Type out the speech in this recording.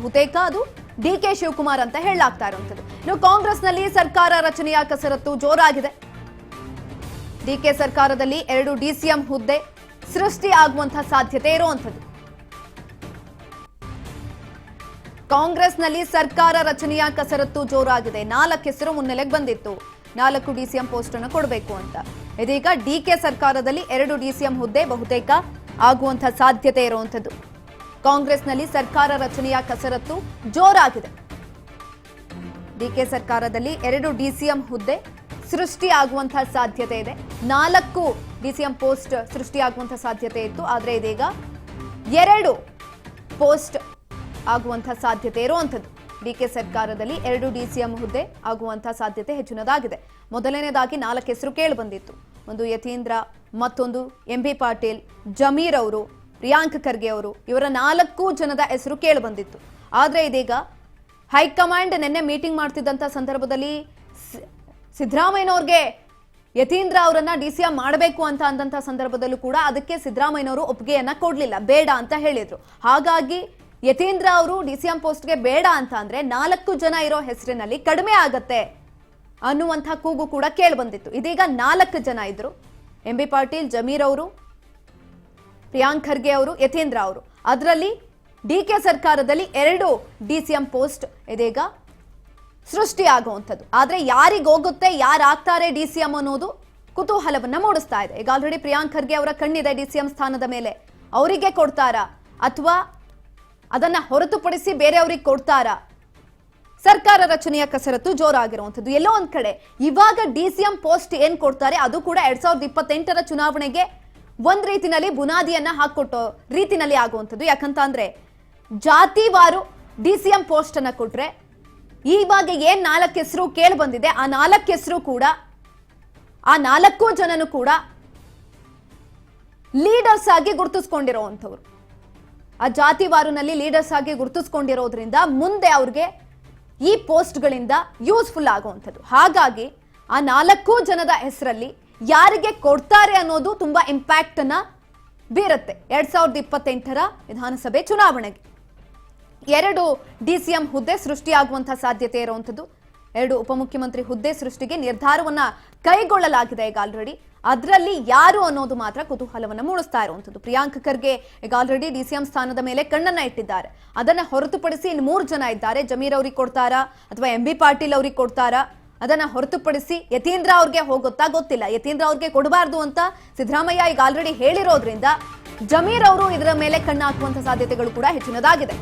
ಬಹುತೇಕ ಅದು ಡಿಕೆ ಶಿವಕುಮಾರ್ ಅಂತ ಹೇಳಲಾಗ್ತಾ ಇರುವಂತದ್ದು. ಇನ್ನು ಕಾಂಗ್ರೆಸ್ನಲ್ಲಿ ಸರ್ಕಾರ ರಚನೆಯ ಕಸರತ್ತು ಜೋರಾಗಿದೆ. ಡಿಕೆ ಸರ್ಕಾರದಲ್ಲಿ 2 ಡಿಸಿಎಂ ಹುದ್ದೆ ಸೃಷ್ಟಿ ಆಗುವಂತಹ ಸಾಧ್ಯತೆ ಇರುವಂತದ್ದು. ಕಾಂಗ್ರೆಸ್ನಲ್ಲಿ ಸರ್ಕಾರ ರಚನೆಯ ಕಸರತ್ತು ಜೋರಾಗಿದೆ. 4 ಹೆಸರು ಮುನ್ನೆಲೆಗೆ ಬಂದಿತ್ತು. 4 ಡಿಸಿಎಂ ಪೋಸ್ಟ್ ಅನ್ನು ಕೊಡಬೇಕು ಅಂತ. ಇದೀಗ ಡಿಕೆ ಸರ್ಕಾರದಲ್ಲಿ 2 ಡಿಸಿಎಂ ಹುದ್ದೆ ಬಹುತೇಕ ಆಗುವಂತಹ ಸಾಧ್ಯತೆ ಇರುವಂತದ್ದು. ಕಾಂಗ್ರೆಸ್ನಲ್ಲಿ ಸರ್ಕಾರ ರಚನೆಯ ಕಸರತ್ತು ಜೋರಾಗಿದೆ. ಡಿಕೆ ಸರ್ಕಾರದಲ್ಲಿ 2 ಡಿಸಿಎಂ ಹುದ್ದೆ ಸೃಷ್ಟಿಯಾಗುವಂತಹ ಸಾಧ್ಯತೆ ಇದೆ. 4 ಡಿಸಿಎಂ ಪೋಸ್ಟ್ ಸೃಷ್ಟಿಯಾಗುವಂತಹ ಸಾಧ್ಯತೆ ಇತ್ತು. ಆದರೆ ಇದೀಗ 2 ಪೋಸ್ಟ್ ಆಗುವಂತಹ ಸಾಧ್ಯತೆ ಇರುವಂತದ್ದು. ಡಿಕೆ ಸರ್ಕಾರದಲ್ಲಿ 2 ಡಿಸಿಎಂ ಹುದ್ದೆ ಆಗುವಂತಹ ಸಾಧ್ಯತೆ ಹೆಚ್ಚಿನದಾಗಿದೆ. ಮೊದಲನೇದಾಗಿ 4 ಹೆಸರು ಕೇಳಿ ಬಂದಿತ್ತು. ಒಂದು ಯತೀಂದ್ರ, ಮತ್ತೊಂದು ಎಂಬಿ ಪಾಟೀಲ್, ಜಮೀರ್ ಅವರು, ಪ್ರಿಯಾಂಕ್ ಖರ್ಗೆ ಅವರು, ಇವರ 4 ಜನದ ಹೆಸರು ಕೇಳಿ ಬಂದಿತ್ತು. ಆದರೆ ಇದೀಗ ಹೈಕಮಾಂಡ್ ನಿನ್ನೆ ಮೀಟಿಂಗ್ ಮಾಡ್ತಿದ್ದಂಥ ಸಂದರ್ಭದಲ್ಲಿ ಸಿದ್ದರಾಮಯ್ಯನವ್ರಿಗೆ ಯತೀಂದ್ರ ಅವರನ್ನ ಡಿಸಿಎಂ ಮಾಡಬೇಕು ಅಂತ ಅಂದಂಥ ಸಂದರ್ಭದಲ್ಲೂ ಕೂಡ ಅದಕ್ಕೆ ಸಿದ್ದರಾಮಯ್ಯನವರು ಒಪ್ಪಿಗೆಯನ್ನ ಕೊಡ್ಲಿಲ್ಲ, ಬೇಡ ಅಂತ ಹೇಳಿದ್ರು. ಹಾಗಾಗಿ ಯತೀಂದ್ರ ಅವರು ಡಿಸಿಎಂ ಪೋಸ್ಟ್ಗೆ ಬೇಡ ಅಂತ ಅಂದ್ರೆ 4 ಜನ ಇರೋ ಹೆಸರಿನಲ್ಲಿ ಕಡಿಮೆ ಆಗತ್ತೆ ಅನ್ನುವಂಥ ಕೂಗು ಕೂಡ ಕೇಳಿ ಬಂದಿತ್ತು. ಇದೀಗ 4 ಜನ ಇದ್ರು. ಎಂಬಿ ಪಾಟೀಲ್, ಜಮೀರ್ ಅವರು, ಪ್ರಿಯಾಂಕ್ ಖರ್ಗೆ ಅವರು, ಯತೀಂದ್ರ ಅವರು. ಅದರಲ್ಲಿ ಡಿಕೆ ಸರ್ಕಾರದಲ್ಲಿ 2 ಡಿಸಿಎಂ ಪೋಸ್ಟ್ ಇದೀಗ ಸೃಷ್ಟಿಯಾಗುವಂಥದ್ದು. ಆದರೆ ಯಾರಿಗೆ ಹೋಗುತ್ತೆ, ಯಾರಾಗ್ತಾರೆ ಡಿಸಿಎಂ ಅನ್ನೋದು ಕುತೂಹಲವನ್ನ ಮೂಡಿಸ್ತಾ ಇದೆ. ಈಗ ಆಲ್ರೆಡಿ ಪ್ರಿಯಾಂಕ್ ಖರ್ಗೆ ಅವರ ಕಣ್ಣಿದೆ ಡಿಸಿಎಂ ಸ್ಥಾನದ ಮೇಲೆ. ಅವರಿಗೆ ಕೊಡ್ತಾರಾ ಅಥವಾ ಅದನ್ನ ಹೊರತುಪಡಿಸಿ ಬೇರೆಯವ್ರಿಗೆ ಕೊಡ್ತಾರಾ? ಸರ್ಕಾರ ರಚನೆಯ ಕಸರತ್ತು ಜೋರಾಗಿರುವಂಥದ್ದು. ಎಲ್ಲೋ ಒಂದ್ ಕಡೆ ಇವಾಗ ಡಿಸಿಎಂ ಪೋಸ್ಟ್ ಏನ್ ಕೊಡ್ತಾರೆ ಅದು ಕೂಡ 2028ರ ಚುನಾವಣೆಗೆ ಒಂದ್ ರೀತಿನಲ್ಲಿ ಬುನಾದಿಯನ್ನ ಹಾಕೊಟ್ಟೋ ರೀತಿನಲ್ಲಿ ಆಗುವಂಥದ್ದು. ಯಾಕಂತ ಅಂದ್ರೆ ಜಾತಿವಾರು ಡಿಸಿಎಂ ಪೋಸ್ಟ್ ಅನ್ನ ಕೊಟ್ರೆ ಇವಾಗ ಏನ್ 4 ಹೆಸರು ಕೇಳಿ ಬಂದಿದೆ, ಆ 4 ಹೆಸರು ಕೂಡ, ಆ 4 ಜನನು ಕೂಡ ಲೀಡರ್ಸ್ ಆಗಿ ಗುರುತಿಸ್ಕೊಂಡಿರೋವಂಥವ್ರು. ಆ ಜಾತಿವಾರುನಲ್ಲಿ ಲೀಡರ್ಸ್ ಆಗಿ ಗುರುತಿಸ್ಕೊಂಡಿರೋದ್ರಿಂದ ಮುಂದೆ ಅವ್ರಿಗೆ ಈ ಪೋಸ್ಟ್ಗಳಿಂದ ಯೂಸ್ಫುಲ್ ಆಗುವಂಥದ್ದು. ಹಾಗಾಗಿ ಆ 4 ಜನದ ಹೆಸರಲ್ಲಿ ಯಾರಿಗೆ ಕೊಡ್ತಾರೆ ಅನ್ನೋದು ತುಂಬಾ ಇಂಪ್ಯಾಕ್ಟ್ ಅನ್ನ ಬೀರುತ್ತೆ 2028ರ ವಿಧಾನಸಭೆ ಚುನಾವಣೆಗೆ. 2 ಡಿಸಿಎಂ ಹುದ್ದೆ ಸೃಷ್ಟಿಯಾಗುವಂತಹ ಸಾಧ್ಯತೆ ಇರುವಂಥದ್ದು. 2 ಉಪಮುಖ್ಯಮಂತ್ರಿ ಹುದ್ದೆ ಸೃಷ್ಟಿಗೆ ನಿರ್ಧಾರವನ್ನ ಕೈಗೊಳ್ಳಲಾಗಿದೆ ಈಗ ಆಲ್ರೆಡಿ. ಅದರಲ್ಲಿ ಯಾರು ಅನ್ನೋದು ಮಾತ್ರ ಕುತೂಹಲವನ್ನ ಮೂಡಿಸ್ತಾ ಇರುವಂಥದ್ದು. ಪ್ರಿಯಾಂಕ್ ಖರ್ಗೆ ಈಗ ಆಲ್ರೆಡಿ ಡಿಸಿಎಂ ಸ್ಥಾನದ ಮೇಲೆ ಕಣ್ಣನ್ನ ಇಟ್ಟಿದ್ದಾರೆ. ಅದನ್ನ ಹೊರತುಪಡಿಸಿ ಇನ್ನು 3 ಜನ ಇದ್ದಾರೆ. ಜಮೀರ್ ಅವ್ರಿಗೆ ಕೊಡ್ತಾರಾ ಅಥವಾ ಎಂಬಿ ಪಾಟೀಲ್ ಅವ್ರಿಗೆ ಕೊಡ್ತಾರಾ? ಅದನ್ನ ಹೊರತುಪಡಿಸಿ ಯತೀಂದ್ರ ಅವ್ರಿಗೆ ಹೋಗುತ್ತಾ ಗೊತ್ತಿಲ್ಲ. ಯತೀಂದ್ರ ಅವ್ರಿಗೆ ಕೊಡಬಾರ್ದು ಅಂತ ಸಿದ್ದರಾಮಯ್ಯ ಈಗ ಆಲ್ರೆಡಿ ಹೇಳಿರೋದ್ರಿಂದ ಜಮೀರ್ ಅವರು ಇದರ ಮೇಲೆ ಕಣ್ಣು ಹಾಕುವಂತ ಸಾಧ್ಯತೆಗಳು ಕೂಡ ಹೆಚ್ಚಿನದಾಗಿದೆ.